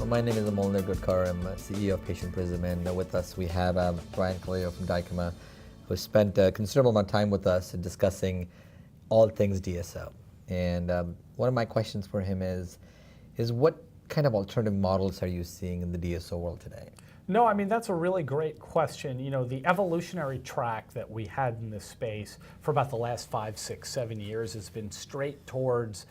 My name is Amol Nirgurkar. I'm CEO of Patient Prism, and with us we have Brian Colao from Dykema, who spent a considerable amount of time with us discussing all things DSO. And one of my questions for him is what kind of alternative models are you seeing in the DSO world today? No, I mean, that's a really great question. You know, the evolutionary track that we had in this space for about the last 5, 6, 7 years has been straight towards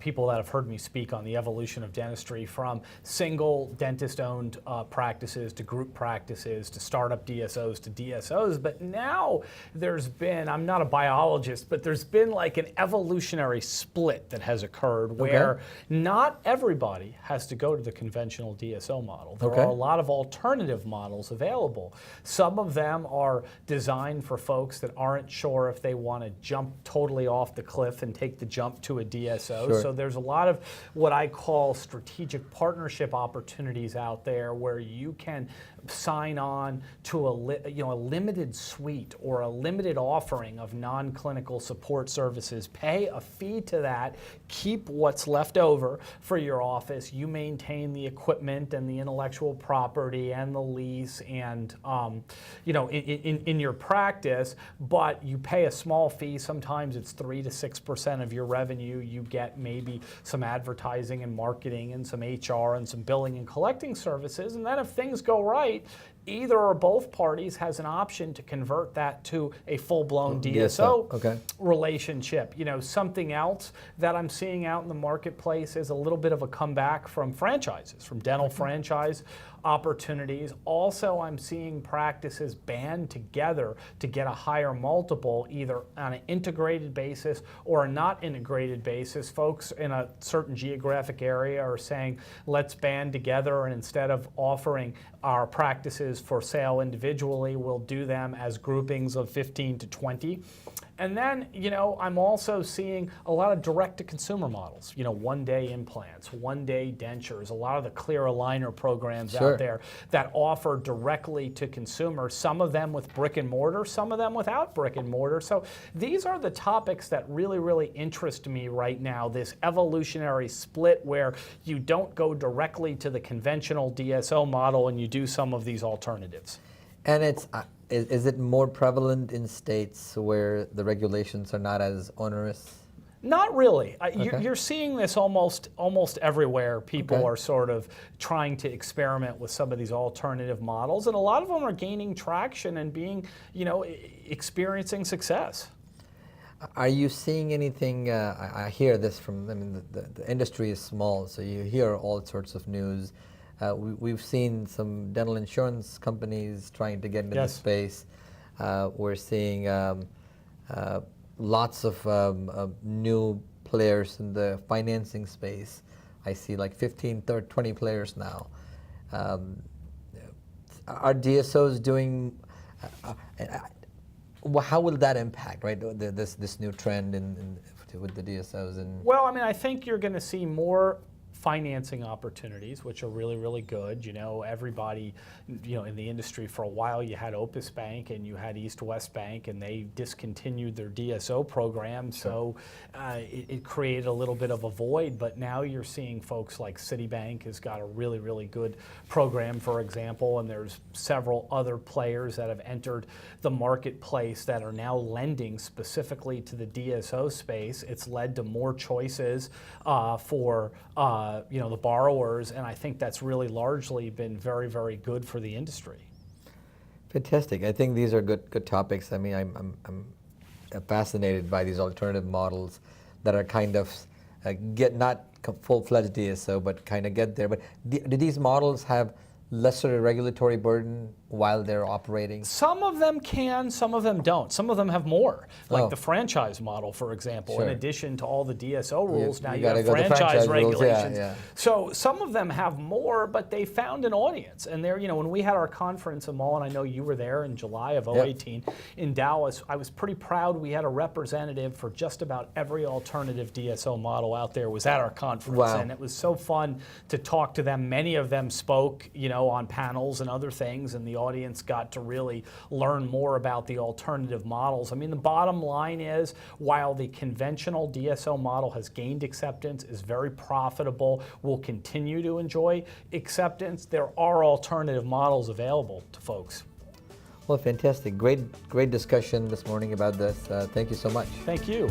people that have heard me speak on the evolution of dentistry, from single dentist-owned practices to group practices to startup DSOs to DSOs. But now there's been, I'm not a biologist, but there's been like an evolutionary split that has occurred where not everybody has to go to the conventional DSO model. There are a lot of alternative models available. Some of them are designed for folks that aren't sure if they want to jump totally off the cliff and take the jump to a DSO. Sure. So there's a lot of what I call strategic partnership opportunities out there where you can sign on to a limited suite or a limited offering of non-clinical support services, pay a fee to that, keep what's left over for your office. You maintain the equipment and the intellectual property and the lease and in your practice, but you pay a small fee. Sometimes it's 3 to 6% of your revenue. You get maybe some advertising and marketing and some HR and some billing and collecting services, and then if things go right, either or both parties has an option to convert that to a full-blown DSO relationship. You know, something else that I'm seeing out in the marketplace is a little bit of a comeback from franchises, from dental franchise opportunities. Also, I'm seeing practices band together to get a higher multiple, either on an integrated basis or a not integrated basis. Folks in a certain geographic area are saying, let's band together, and instead of offering our practices for sale individually, we'll do them as groupings of 15 to 20. And then, you know, I'm also seeing a lot of direct-to-consumer models, you know, one-day implants, one-day dentures, a lot of the clear aligner programs out there that offer directly to consumers, some of them with brick and mortar, some of them without brick and mortar. So these are the topics that really, really interest me right now, this evolutionary split where you don't go directly to the conventional DSO model and you do some of these alternatives. And it's is it more prevalent in states where the regulations are not as onerous? Not really. You're seeing this almost everywhere. People are sort of trying to experiment with some of these alternative models, and a lot of them are gaining traction and being, you know, experiencing success. Are you seeing anything? I hear this from, I mean, the industry is small, so you hear all sorts of news. We've seen some dental insurance companies trying to get into the space. We're seeing lots of new players in the financing space. I see like 15, 20 players now. Are DSOs doing, how will that impact, right, this new trend with the DSOs? Well, I mean, I think you're going to see more financing opportunities, which are really, really good. You know, everybody, you know, in the industry for a while, you had Opus Bank and you had East West Bank, and they discontinued their DSO program. So it created a little bit of a void, but now you're seeing folks like Citibank has got a really, really good program, for example, and there's several other players that have entered the marketplace that are now lending specifically to the DSO space. It's led to more choices for the borrowers, and I think that's really largely been very, very good for the industry. Fantastic. I think these are good topics. I mean, I'm fascinated by these alternative models that are kind of not full-fledged DSO, but kind of get there. But do these models have lesser regulatory burden while they're operating? Some of them can, some of them don't. Some of them have more, like the franchise model, for example. In addition to all the DSO rules, now you have franchise regulations. So some of them have more, but they found an audience. And they're, you know, when we had our conference, Amal, and I know you were there in July of 2018 in Dallas, I was pretty proud we had a representative for just about every alternative DSO model out there was at our conference. And it was so fun to talk to them. Many of them spoke, you know, on panels and other things, and the audience got to really learn more about the alternative models. I mean, the bottom line is, while the conventional DSO model has gained acceptance, is very profitable, will continue to enjoy acceptance, there are alternative models available to folks. Well, fantastic. Great discussion this morning about this. Thank you so much. Thank you.